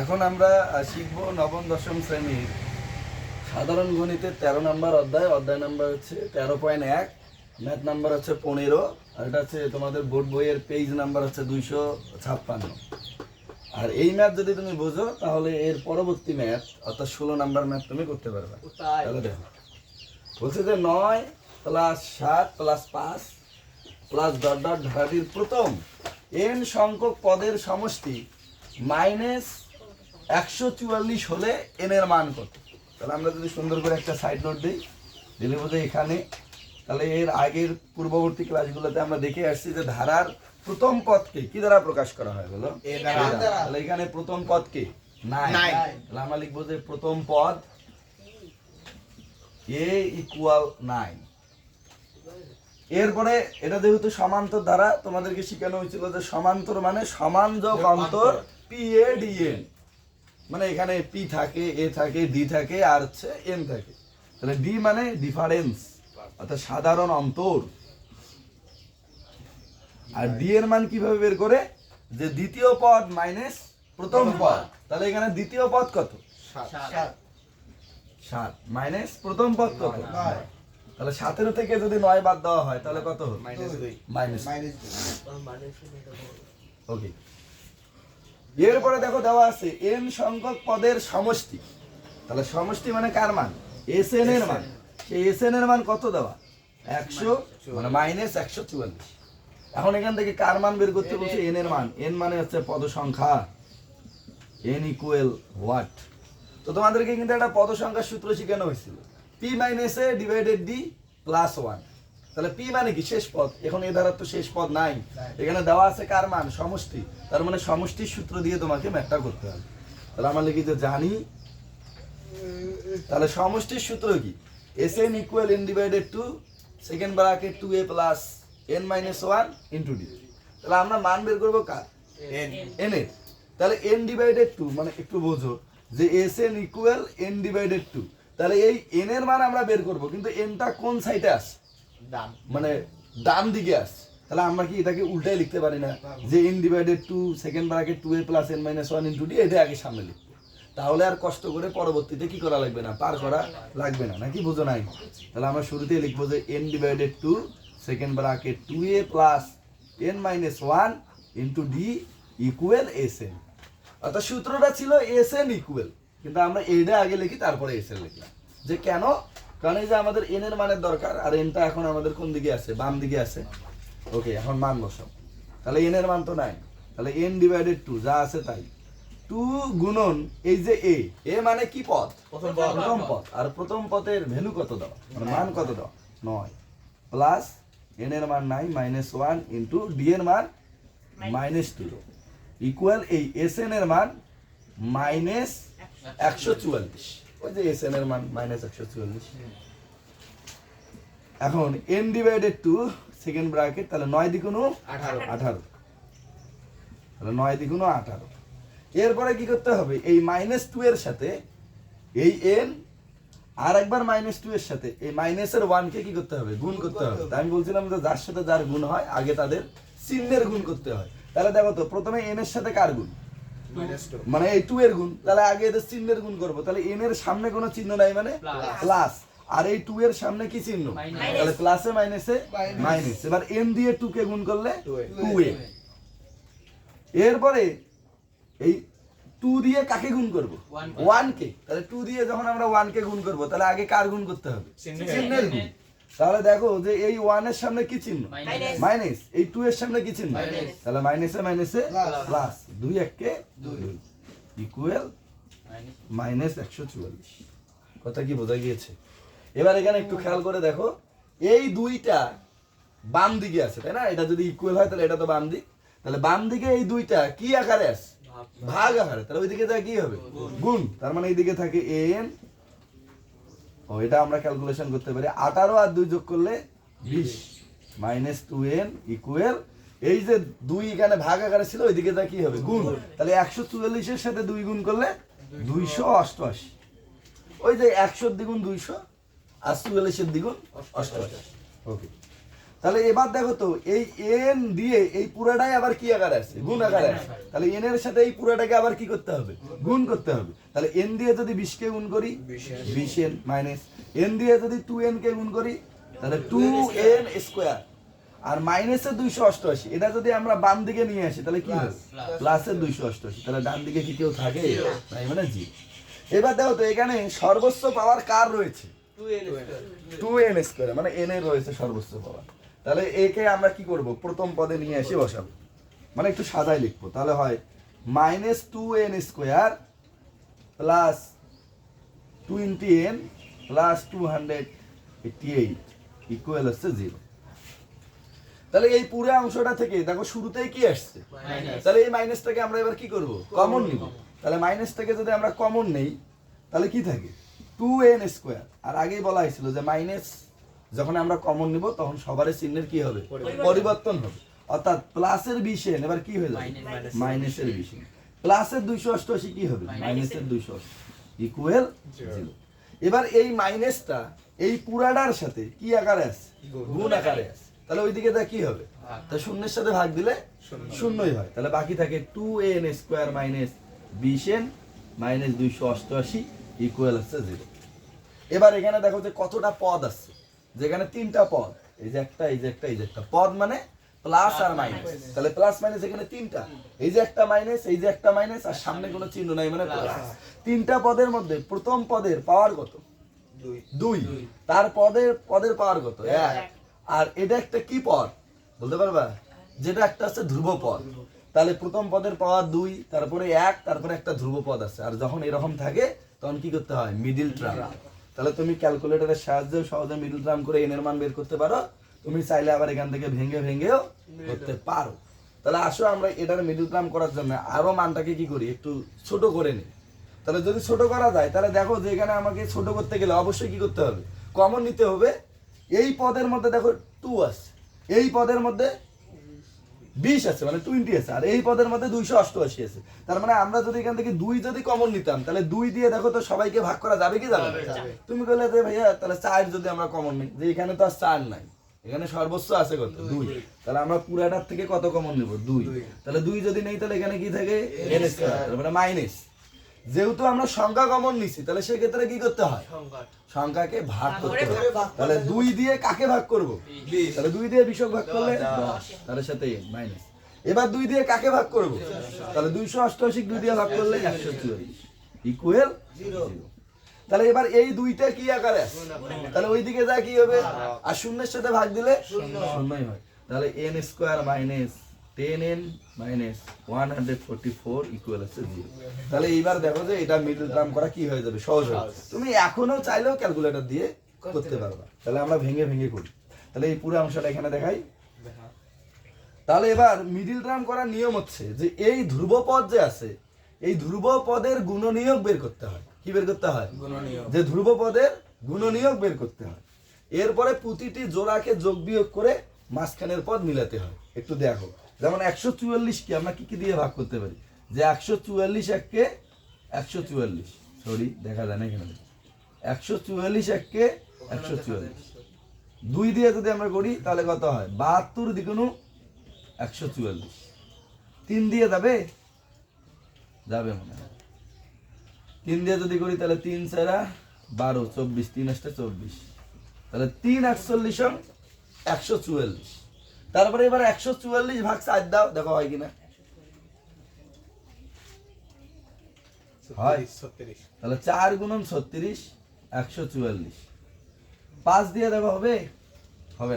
এখন আমরা শিখব নবম দশম শ্রেণীর সাধারণ গণিতের 13 নম্বর অধ্যায় নাম্বার হচ্ছে 13.1, ম্যাথ নাম্বার হচ্ছে 15, আর এটা হচ্ছে তোমাদের বোর্ড বইয়ের পেজ নাম্বার হচ্ছে 256। আর এই ম্যাথ যদি তুমি বোঝো তাহলে এর পরবর্তী ম্যাথ অর্থাৎ 16 নাম্বার ম্যাথ তুমি করতে পারবে। তাহলে দেখো বলছে যে 9 + 7 + 5 প্লাস ডট ডট ধারাটির প্রথম n সংখ্যক পদের সমষ্টি -144 হলে n এর মান কত। তাহলে আমরা যদি সুন্দর করে একটা সাইড নোট দিই, দিলে বোধ এখানে, তাহলে এর আগের পূর্ববর্তী ক্লাসগুলোতে আমরা দেখে আসছি যে ধারার প্রথম পদকে কি দ্বারা প্রকাশ করা হয় বলো? তাহলে এখানে প্রথম পদকে 9, তাহলে আমরা লিখবো যে প্রথম পদ a = 9। এরপরে এটা যেহেতু সমান্তর ধারা, তোমাদেরকে শেখানো হয়েছিল যে সমান্তর মানে সমানযোগ অন্তর PADN, মানে এখানে P থাকে, A থাকে, D থাকে আর হচ্ছে N থাকে। তাহলে D মানে ডিফারেন্স অর্থাৎ সাধারণ অন্তর। আর D এর মান কিভাবে বের করে? যে দ্বিতীয় পদ মাইনাস প্রথম পদ। তাহলে এখানে দ্বিতীয় পদ কত? 7 মাইনাস প্রথম পদ কত? 9। তাহলে 17 থেকে যদি 9 বাদ দেওয়া হয় তাহলে কত হবে? -2। ওকে, এরপরে দেখো দেওয়া আছে n সংখ্যক পদের সমষ্টি। তাহলে সমষ্টি মানে কার মান? Sn এর মান। সেই Sn এর মান কত দেওয়া? 100 মানে -144। এখন এখান থেকে কার মান বের করতে বলছে? n এর মান। n মানে হচ্ছে পদ সংখ্যা, n = what। তো তোমাদেরকে কিন্তু একটা পদ সংখ্যার সূত্র শেখানো হয়েছিল, p - a / d + 1। তাহলে p মানে কি? শেষ পদ। এখন এই ধারার তো শেষ পদ নাই, এখানে দেওয়া আছে কার মান? সমষ্টি। তার মানে সমষ্টির সূত্র দিয়ে তোমাকে ম্যাথটা করতে হবে। তাহলে আমরা লিখি যে জানি, তাহলে সমষ্টির সূত্র কি? Sn = n / 2 second bracket 2a + n - 1 * d। তাহলে আমরা মান বের করব কার? n এর। তাহলে n / 2 মানে একটু বোঝো যে Sn = n / 2। তাহলে এই n এর মান আমরা বের করব, কিন্তু nটা কোন সাইডে আছে? মানে ডান দিকে আছে। তাহলে আমরা কি এটাকে উল্টাই লিখতে পারি না যে n / 2 second bracket 2a + n - 1 * d, এটা আগে সামনে লিখব। তাহলে আর কষ্ট করে পরবর্তীতে কি করা লাগবে না, পার করা লাগবে না, নাকি বুঝো নাই? তাহলে আমরা শুরুতেই লিখবো যে n / 2 second bracket 2a + n - 1 * d = Sn। অর্থাৎ সূত্রটা ছিল Sn = কিন্তু আমরা এইটা আগে লিখি তারপরে Sn লিখলাম। যে কেন? কারণ এই যে আমাদের n এর মানের দরকার, আর nটা এখন আমাদের কোন দিকে আছে? বাম দিকে আছে। ওকে, এখন মান বসাও। তাহলে n এর মান তো নাই, তাহলে n / 2 যা আছে তাই। 2 গুণন এই যে a মানে কি পদ? প্রথম পদ। আর প্রথম পদের ভ্যালু কত দাও? মানে মান কত দাও? 9 প্লাস n এর মান 9 -1 * d এর মান -2 ইকুয়াল এই Sn এর মান -144। ওই যে Sn এর মান -144। এখন n / 2 সেকেন্ড ব্র্যাকেট, তাহলে 9 দ্বিগুণ 18। তাহলে 9 দ্বিগুণ 18। এরপরে কি করতে হবে? এই -2 এর সাথে এই n আর একবার -2 এর সাথে এই মাইনাসের 1 কে কি করতে হবে? গুণ করতে হবে। তাই আমি বলছিলাম যে যার সাথে যার গুণ হয় আগে তাদের চিহ্নের গুণ করতে হয়। তাহলে দেখো তো প্রথমে n এর সাথে কার গুণ? মানে এই 2 এর গুণ। তাহলে আগে এদের চিহ্নের গুণ করব। তাহলে n এর সামনে কোনো চিহ্ন নাই মানে প্লাস, আর এই 2 এর সামনে কি চিহ্ন? তাহলে প্লাসে মাইনাসে মাইনাস। এবার n দিয়ে 2 কে গুণ করলে 2a। এরপরে এই 2 দিয়ে কাকে গুণ করব? 1 কে। তাহলে 2 দিয়ে যখন আমরা 1 কে গুণ করব তাহলে আগে কার গুণ করতে হবে? চিহ্নের গুণ। তাহলে দেখো যে এই 1 এর সামনে কি চিহ্ন? মাইনাস। এই 2 এর সামনে কি চিহ্ন? তাহলে মাইনাসে মাইনাসে প্লাস, 2 1 কে 2 ইকুয়াল -144। কথা কি বোঝা গিয়েছে? এবার এখানে একটু খেয়াল করে দেখো, এই দুইটা বাম দিকে আছে, তাই না? এটা যদি ইকুয়াল হয় তাহলে এটা তো বাম দিক। তাহলে বাম দিকে এই দুইটা কি আকারে আছে? ভাগ আকারে। তাহলে ওইদিকে যা কি হবে? গুণ। তার মানে এইদিকে থাকে n, ও এটা আমরা ক্যালকুলেশন করতে পারি 18 আর 2 যোগ করলে 20 -2n ইকুয়াল এই যে 2 এখানে ভাগ আকারে ছিল ওইদিকে যা কি হবে? গুণ। তাহলে 144 এর সাথে 2 গুণ করলে 288। ওই যে 100 দ্বিগুণ 200 আর 44 এর দ্বিগুণ 88। ওকে, তাহলে এবার দেখো তো এই এন দিয়ে এই পুরাটাই আবার কি আকারে আছে, গুণ আকারে আছে। তাহলে এন এর সাথে এই পুরাটাকে আবার কি করতে হবে, গুণ করতে হবে। তাহলে এন দিয়ে যদি 20 কে গুণ করি 20n মাইনাস এন দিয়ে যদি 2n কে গুণ করি তাহলে 2n স্কয়ার আর মাইনাসের 288, এটা যদি আমরা বাম দিকে নিয়ে আসি তাহলে কি হবে, প্লাসের 288। তাহলে ডান দিকে কি কেউ থাকে, তাই মানে জি। এবার দেখো তো এখানে সর্বোচ্চ পাওয়ার কার রয়েছে, 2n স্কয়ার, মানে n এর রয়েছে সর্বোচ্চ পাওয়ার। তাহলে একে আমরা কি করব, প্রথম পদে নিয়ে এসে বসাবো, মানে একটু সাজায় লিখবো। তাহলে হয় -2n square plus 20n plus 288 equal হচ্ছে 0। তাহলে এই পুরো অংশটা থেকে দেখো শুরুতেই কি আসছে, তাহলে এই মাইনাসটাকে আমরা এবার কি করব, কমন নিব। তাহলে মাইনাসটাকে যদি আমরা কমন নেই তাহলে কি থাকে 2n স্কয়ার। আর আগেই বলা হয়েছিল যে মাইনাস যখন আমরা কমন নিব তখন সবার চিহ্নের কি হবে, পরিবর্তন হবে। অর্থাৎ প্লাসের 20n এবার কি হয়ে যাবে, মাইনাসের 20n। প্লাসের 288 কি হবে, মাইনাসের 288 ইকুয়াল 0। এবার এই মাইনাসটা এই পুরাটার সাথে কি আকারে আছে, গুণ আকারে আছে। তাহলে ওইদিকে দা কি হবে, তা শূন্যের সাথে ভাগ দিলে শূন্যই হয়। তাহলে বাকি থাকে 2n square minus 20n minus 288 equal হচ্ছে 0। এবার এখানে দেখো যে কতটা পদ আছে, যেখানে তিনটা পদ, এই যে একটা, এই যে একটা, এই যে একটা পদ, মানে প্লাস আর মাইনাস। তাহলে প্লাস মাইনাস এখানে তিনটা, এই যে একটা মাইনাস, এই যে একটা মাইনাস, আর সামনে কোনো চিহ্ন নাই মানে প্লাস। তিনটা পদের মধ্যে প্রথম পদের পাওয়ার কত, 2। তার পদের পাওয়ার কত, 1। আর এটা একটা কি পদ বলতে পারবা, যেটা একটা আছে ধ্রুব পদ। তাহলে প্রথম পদের পাওয়ার 2, তারপরে 1, তারপরে একটা ধ্রুব পদ আছে। আর যখন এরকম থাকে তখন কি করতে হয়, মিডল টার্ম। তাহলে তুমি ক্যালকুলেটরের সাহায্যে সহজে মিডল টার্ম করে এন এর মান বের করতে পারো। তুমি চাইলে আবার এখান থেকে ভেঙেও করতে পারো। তাহলে আসো আমরা এটার মিডল টার্ম করার জন্য আরো মানটাকে কি করি, একটু ছোট করে নিই। তাহলে যদি ছোট করা যায় তাহলে দেখো যে এখানে আমাকে ছোট করতে গেলে অবশ্যই কি করতে হবে, কমন নিতে হবে। এই পদের মধ্যে দেখো 2 আছে, এই পদের মধ্যে 20 আছে মানে 20 আছে, আর এই পদের মধ্যে 288 আছে। তার মানে আমরা যদি এখান থেকে 2 যদি কমন নিতাম তাহলে 2 দিয়ে দেখো তো সবাইকে ভাগ করা যাবে কি যাবে না। তুমি বললে যে ভাইয়া তাহলে 4 যদি আমরা কমন নিই, যে এখানে তো আর 4 নাই, এখানে সর্বোচ্চ আছে কত, 2। তাহলে আমরা পুরাটার থেকে কত কমন নেব, 2। তাহলে 2 যদি নেই তাহলে এখানে কি থাকে, n স্কয়ার, মানে মাইনাস। যেহেতু আমরা সংখ্যা কমন নিছি তাহলে সেক্ষেত্রে কি করতে হয়, সংখ্যাকে ভাগ করতে হবে। তাহলে 2 দিয়ে কাকে ভাগ করব, তাহলে 2 দিয়ে 20 ভাগ করলে 10, তার সাথে মাইনাস। এবার 2 দিয়ে কাকে ভাগ করব, তাহলে 288 2 দিয়ে ভাগ করলে 144 ইকুয়াল 0। তাহলে এবার এই দুইটা কি আকারে আছে, তাহলে ওইদিকে যা কি হবে, আর শূন্যের সাথে ভাগ দিলে শূন্যই হয়। তাহলে n square minus 10n minus 144 equal হচ্ছে 0। তাহলে এইবার দেখো যে এটা মিডল টার্ম করা কি হয়ে যাবে, সহজ হবে। তুমি এখনো চাইলেও ক্যালকুলেটর দিয়ে করতে পারবা। তাহলে আমরা ভেঙে করি। তাহলে এই পুরো অংশটা এখানে দেখাই। তাহলে এবার মিডল টার্ম করার নিয়ম হচ্ছে যে এই ধ্রুবপদ যে আছে, এই ধ্রুবপদের গুণনীয়ক বের করতে হয়। কি বের করতে হয়, যে ধ্রুবপদের গুণনীয়ক বের করতে হয়। এরপরে প্রতিটি জোড়াকে যোগ বিয়োগ করে মাঝখানের পদ মিলাতে হয়। একটু দেখো, যেমন 144 কে আমরা কি দিয়ে ভাগ করতে পারি, যে 144 এককে 144, সরি দেখা যায় না এখানে, 144 এককে 144, 2 দিয়ে যদি আমরা করি তাহলে কত হয়, 72 দ্বিগুণ 144। 3 দিয়ে যাবে মনে হয়, 3 দিয়ে যদি করি তাহলে 3 4 12, 24, 3 8 24, তাহলে 3 48 144। তারপরে এবার 144 ভাগ 4 দাও, দেখো হয় কিনা, হয়। তাহলে 4 গুণন 36 144, 5 দিয়ে দেখো হবে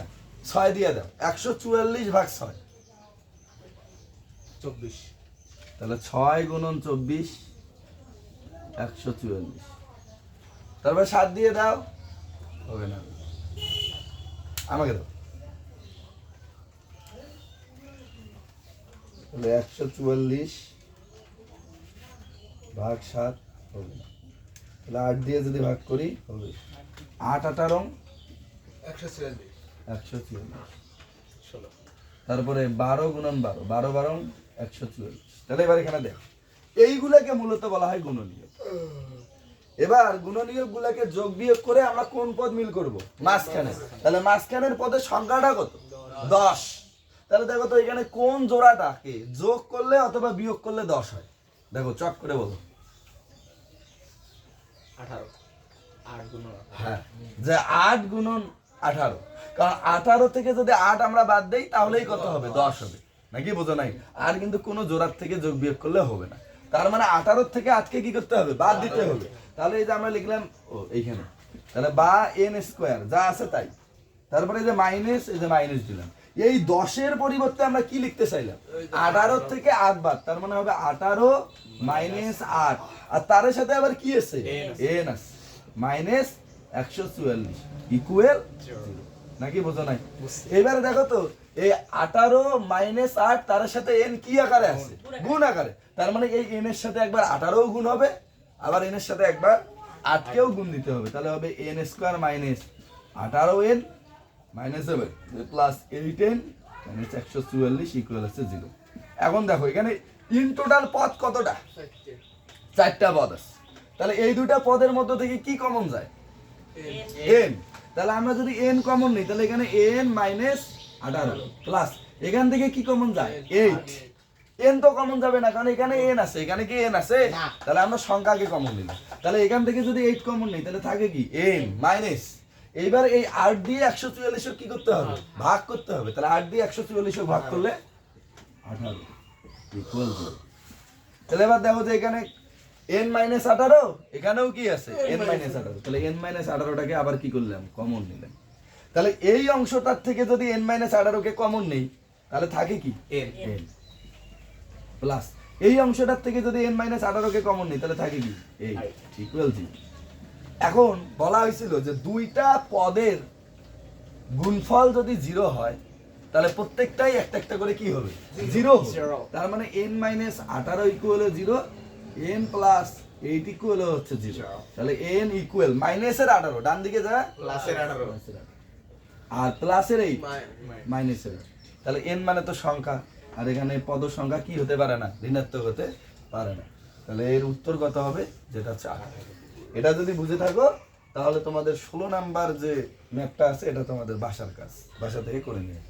না, 6 দিয়ে দাও, 144 ভাগ 6 24, তাহলে 6 গুণন 24 144। তারপরে 7 দিয়ে দাও, হবে না, আমাকে দাও। তাহলে 144 ভাগ 7 হবে না। তাহলে 8 দিয়ে যদি ভাগ করি হবে, 8 18 144। তারপরে 12 গুণন 12, 12 12 144। তাহলে এবার এখানে দেখো, এইগুলাকে মূলত বলা হয় গুণনীয়ক। এবার গুণনীয়ক গুলাকে যোগ বিয়োগ করে আমরা কোন পদ মিল করব, মাঝখানে। তাহলে মাঝখানের পদের সংখ্যাটা কত, 10। তাহলে দেখো তো এখানে কোন জোড়াটাকে যোগ করলে অথবা বিয়োগ করলে 10 হয়? দেখো চট করে বলো। 18 8 গুণ হ্যাঁ, যে 8 গুণন 18, কারণ 18 থেকে যদি 8 আমরা বাদ দেই তাহলেই কত হবে? 10 হবে, নাকি বোঝো নাই? আর কিন্তু কোনো জোড়ার থেকে যোগ বিয়োগ করলে হবে না। তার মানে 18 থেকে 8 কে কি করতে হবে? বাদ দিতে হবে। তাহলে এই যে আমরা লিখলাম এইখানে, তাহলে বা n স্কয়ার যা আছে তাই, তারপরে এই যে মাইনাস, এই যে মাইনাস দিলাম। এই 10 এর পরিবর্তে আমরা কি লিখতে চাইলাম? 18 থেকে 8 বাদ, তার মানে হবে 18 মাইনাস 8, আর তার সাথে আবার কি আছে? n আছে, মাইনাস 144 ইকুয়াল 0, নাকি বোঝো নাই? এবারে দেখো তো এই 18 মাইনাস 8 তার সাথে n কি আকারে আছে? গুণ আকারে। তার মানে এই n এর সাথে একবার 18 গুণ হবে, আবার n এর সাথে একবার 8 কেও গুণ দিতে হবে। তাহলে হবে n square minus 18n minus হবে প্লাস 8n মাইনাস 144 ইকুয়াল আছে 0। এখন দেখো এখানে ইন টোটাল পদ কতটা? 4টা পদ আছে। তাহলে এই দুইটা পদের মধ্য থেকে কি কমন যায়? n। তাহলে আমরা যদি n কমন নিই তাহলে এখানে n মাইনাস 18 প্লাস এখান থেকে কি কমন যায়? 8। n তো কমন যাবে না, কারণ এখানে n আছে, এখানে কি n আছে? তাহলে আমরা সংখ্যাকে কমন নিলাম। তাহলে এখান থেকে যদি 8 কমন নিই তাহলে থাকে কি? n মাইনাস, এইবার এই 8 দিয়ে 144 কি করতে হবে? ভাগ করতে হবে। তাহলে 8 দিয়ে 144 ভাগ করলে 18 ইকুয়াল 0। তাহলে এবার দেখো যে এখানে n মাইনাস 18, এখানেও কি আছে? n minus 18। তাহলে n মাইনাস 18টাকে আবার কি করলাম? কমন নিলাম। তাহলে এই অংশটার থেকে যদি n মাইনাস 18 কে কমন নেই তাহলে থাকে কি? n প্লাস এই অংশটার থেকে যদি n মাইনাস 18 কে কমন নেই তাহলে থাকে কি? ইকুয়াল 0। এখন বলা হয়েছিল যে দুইটা পদের গুণফল যদি 0 হয় তাহলে প্রত্যেকটাই একটা একটা করে কি হবে? 0 হবে। তার মানে n minus 18 equal 0, n plus 8 equal হচ্ছে 0। তাহলে n ইকুয়াল মাইনাসের 18 ডান দিকে যা, প্লাসের 18 আর প্লাসের 8 মাইনাসের 8। তাহলে n মানে তো সংখ্যা, আর এখানে পদ সংখ্যা কি হতে পারে না? ঋণাত্মক হতে পারে না। তাহলে এর উত্তর কত হবে? যেটা 4। এটা যদি বুঝে থাকো তাহলে তোমাদের 16 নাম্বার যে ম্যাপটা আছে এটা তোমাদের বাসার কাজ, বাসা থেকে করে নিয়ে